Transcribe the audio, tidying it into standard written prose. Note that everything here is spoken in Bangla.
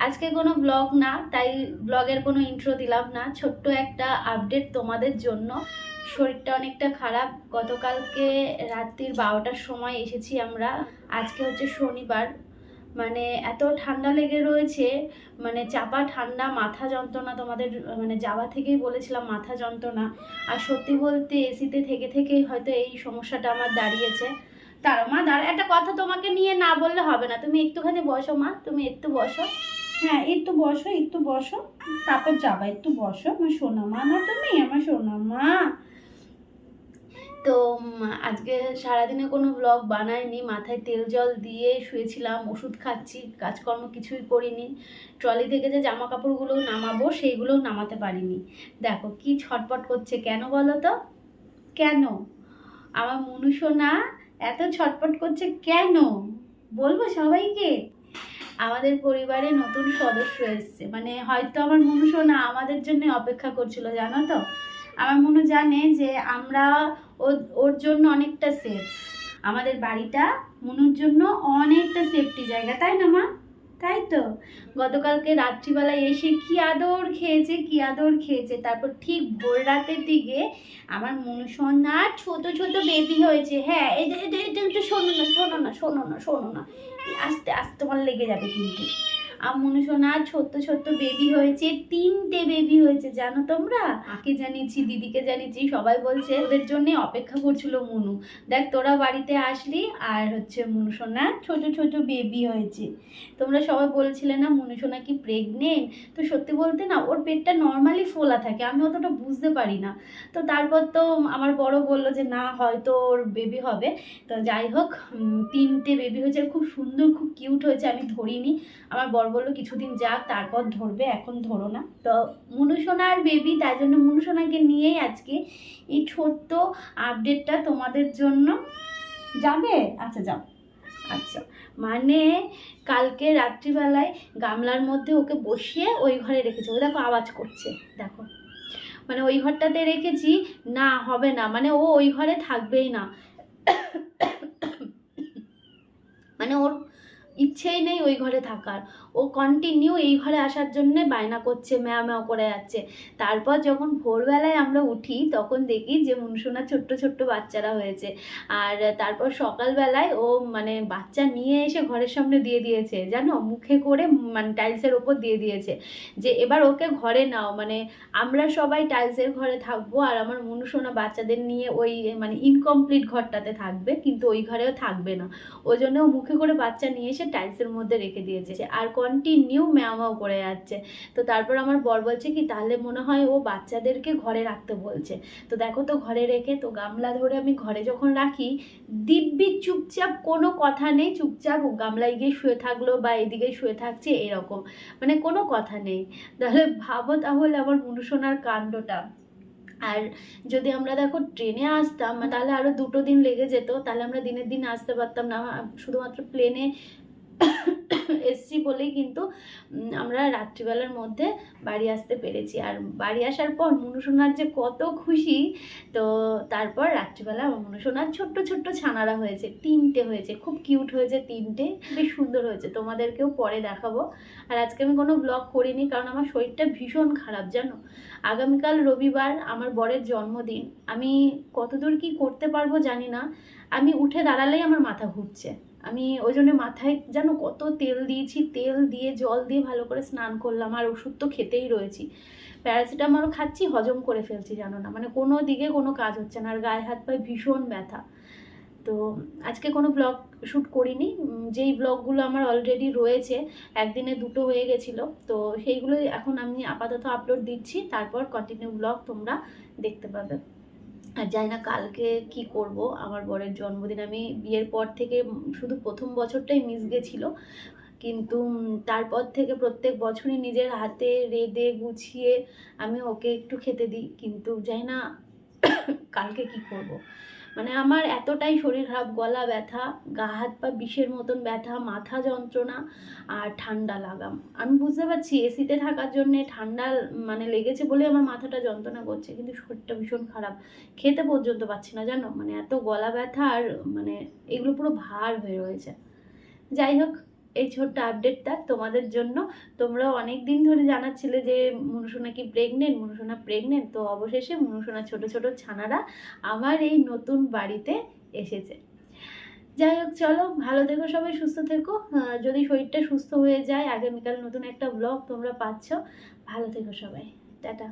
আজকে কোনো ব্লগ না, তাই ব্লগের কোনো ইন্ট্রো দিলাম না। ছোট্ট একটা আপডেট তোমাদের জন্য। শরীরটা অনেকটা খারাপ। গতকালকে রাত্রির 12টার সময় এসেছি আমরা। আজকে হচ্ছে শনিবার। মানে এত ঠান্ডা লেগে রয়েছে, মানে চাপা ঠান্ডা, মাথা যন্ত্রণা। তোমাদের মানে যাওয়া থেকেই বলেছিলাম মাথা যন্ত্রণা। আর সত্যি বলতে এসিতে থেকে থেকেই হয়তো এই সমস্যাটা আমার দাঁড়িয়েছে। দাঁড়াও মা, দাঁড়া, একটা কথা তোমাকে নিয়ে না বললে হবে না। তুমি একটুখানি বসো মা, তুমি একটু বসো। হ্যাঁ, একটু বসো, একটু বসো, তারপর যাবা। একটু বসো আমার সোনা মা, না তুমি আমার সোনা মা। তো আজকে সারাদিনে কোনো ব্লগ বানাইনি, মাথায় তেল জল দিয়ে শুয়েছিলাম, ওষুধ খাচ্ছি, কাজকর্ম কিছুই করিনি। ট্রলি থেকে যে জামা কাপড়গুলো নামাবো সেইগুলোও নামাতে পারিনি। দেখো কি ছটপট করছে, কেন বলো তো? কেন আমার মনুষোনা এত ছটপট করছে কেন বলবো সবাইকে? আমাদের পরিবারে নতুন সদস্য এসছে, মানে হয়তো আমার মনুষোনা আমাদের জন্য অপেক্ষা করছিল, জানো তো। আমার মনু জানে যে আমরা ওর জন্য অনেকটা সেফ। আমাদের বাড়িটা মনুর জন্য অনেকটা সেফটি জায়গা, তাই না মা? তাই তো। গতকালকে রাত্রিবেলায় এসে কি আদর খেয়েছে, কি আদর খেয়েছে। তারপর ঠিক ভোর রাতের দিকে আমার মনুসন্ধার ছোট ছোট বেবি হয়েছে। হ্যাঁ, এটা এটা এটা একটু শোনো না, শোনো না, শোনো না, শোনো না, আস্তে আস্তে তোমার লেগে যাবে কিন্তু। মনুসোনার ছোট্ট ছোট্ট বেবি হয়েছে, 3টে বেবি হয়েছে, জানো তোমরা? মাকে জানিয়েছি, দিদিকে জানিয়েছি, সবাই বলছে ওদের জন্য অপেক্ষা করছিল মনু। দেখ তোরা বাড়িতে আসলি, আর হচ্ছে মনুসোনার ছোট ছোট বেবি হয়েছে। তোমরা সবাই বলছিলে না মনুসোনা কি প্রেগনেন্ট? তো সত্যি বলতে না, ওর পেটটা নর্মালি ফোলা থাকে, আমি অতটা বুঝতে পারি না। তো তারপর তো আমার বড় বলল যে না, হয়তো ওর বেবি হবে। তো যাই হোক, 3টে বেবি হয়েছে, খুব সুন্দর, খুব কিউট হয়েছে। আমি ধরিনি, আমার বর বললো কিছুদিন যাক তারপর ধরবে, এখন ধরো না। তো মনুসোনার বেবি, তাই জন্য মনুসোনাকে নিয়েই আজকে এই ছোট্ট আপডেটটা তোমাদের জন্য। যাবে? আচ্ছা যাও। আচ্ছা, মানে কালকে রাত্রিবেলায় গামলার মধ্যে ওকে বসিয়ে ওই ঘরে রেখেছি। ও দেখো আওয়াজ করছে, দেখো। মানে ওই ঘরটাতে রেখেছি, না হবে না, মানে ও ওই ঘরে থাকবেই না। মানে ওর ইচ্ছেই নেই ওই ঘরে থাকার। ও কন্টিনিউ এই ঘরে আসার জন্য বায়না করছে, ম্যাও ম্যাও করে যাচ্ছে। তারপর যখন ভোরবেলায় আমরা উঠি তখন দেখি যে মনসোনা ছোট্ট ছোট্ট বাচ্চারা হয়েছে। আর তারপর সকালবেলায় ও মানে বাচ্চা নিয়ে এসে ঘরের সামনে দিয়ে দিয়েছে, জানো, মুখে করে, মানে টাইলসের ওপর দিয়ে দিয়েছে যে এবার ওকে ঘরে নাও। মানে আমরা সবাই টাইলসের ঘরে থাকবো, আর আমার মনুসোনা বাচ্চাদের নিয়ে ওই মানে ইনকমপ্লিট ঘরটাতে থাকবে, কিন্তু ওই ঘরেও থাকবে না। ওই জন্য ও মুখে করে বাচ্চা নিয়ে এসে টাইলসের মধ্যে রেখে দিয়েছে, আর কন্টিনিউ ম্যাও ম্যাও করে যাচ্ছে। তো তারপর আমার বর বলছে কি, তাহলে মনে হয় ও বাচ্চাদেরকে ঘরে রাখতে বলছে। তো দেখো তো ঘরে রেখে, তো গামলা ধরে আমি ঘরে যখন রাখি, দিব্যি চুপচাপ, কোনো কথা নেই, চুপচাপ গামলায় গিয়ে শুয়ে থাকলো বা এদিকে শুয়ে থাকছে, এরকম, মানে কোনো কথা নেই। তাহলে ভাবো তাহলে আমার মনুসোনার কাণ্ডটা। আর যদি আমরা দেখো ট্রেনে আসতাম তাহলে আরো 2টো দিন লেগে যেত, তাহলে আমরা দিনের দিন আসতে পারতাম না। শুধুমাত্র প্লেনে এসছি বলেই কিন্তু আমরা রাত্রিবেলার মধ্যে বাড়ি আসতে পেরেছি। আর বাড়ি আসার পর মনুসোনার যে কত খুশি। তো তারপর রাত্রিবেলা আমার মনুসোনার ছোট্ট ছোট্ট ছানারা হয়েছে, 3টে হয়েছে, খুব কিউট হয়েছে 3টে, বেশ সুন্দর হয়েছে, তোমাদেরকেও পরে দেখাবো। আর আজকে আমি কোনো ব্লগ করিনি, কারণ আমার শরীরটা ভীষণ খারাপ, জানো। আগামীকাল রবিবার আমার বরের জন্মদিন। আমি কতদূর কি করতে পারবো জানি না। আমি উঠে দাঁড়ালেই আমার মাথা ঘুরছে। আমি ওই জন্য মাথায় জানো কত তেল দিয়েছি, তেল দিয়ে জল দিয়ে ভালো করে স্নান করলাম। আর ওষুধ তো খেতেই রয়েছি, প্যারাসিটামলও খাচ্ছি, হজম করে ফেলছি, জানো না, মানে কোনো দিকে কোনো কাজ হচ্ছে না, আর গায়ে হাত পায়ে ভীষণ ব্যথা। তো আজকে কোনো ব্লগ শ্যুট করিনি। যেই ব্লগগুলো আমার অলরেডি রয়েছে, একদিনে 2টো হয়ে গেছিলো, তো সেইগুলোই এখন আমি আপাতত আপলোড দিচ্ছি। তারপর কন্টিনিউ ব্লগ তোমরা দেখতে পাবে। আর জানি না কালকে কি করব, আমার বরের জন্মদিন। আমি বিয়ের পর থেকে শুধু প্রথম বছরটাই মিস গেছিলো, কিন্তু তারপর থেকে প্রত্যেক বছরই নিজের হাতে রেঁধে গুছিয়ে আমি ওকে একটু খেতে দিই, কিন্তু জানি না কালকে কি করব। মানে আমার এতটাই শরীর খারাপ, গলা ব্যথা, গা হাত পা বিষের মতন ব্যথা, মাথা যন্ত্রণা আর ঠান্ডা লাগাম। আমি বুঝতে পারছি এসিতে থাকার জন্য ঠান্ডা মানে লেগেছে বলে আমার মাথাটা যন্ত্রণা করছে, কিন্তু শরীরটা ভীষণ খারাপ, খেতে পর্যন্ত পাচ্ছি না, জানো। মানে এত গলা ব্যথা আর মানে এগুলো পুরো ভার হয়ে রয়েছে। যাই হোক, এই ছোট্ট আপডেটটা তোমাদের জন্য। তোমরা অনেক দিন ধরে জানাচ্ছিলে যে মনুসোনা কি প্রেগনেন্ট, মনুসোনা প্রেগনেন্ট। তো অবশেষে মনুসোনা ছোট ছোট ছানারা আমার এই নতুন বাড়িতে এসেছে। যাই হোক, চলো ভালো থেকো সবাই, সুস্থ থেকো। যদি শরীরটা সুস্থ হয়ে যায় আগামীকাল নতুন একটা ব্লগ তোমরা পাচ্ছ। ভালো থেকো সবাই, টাটা।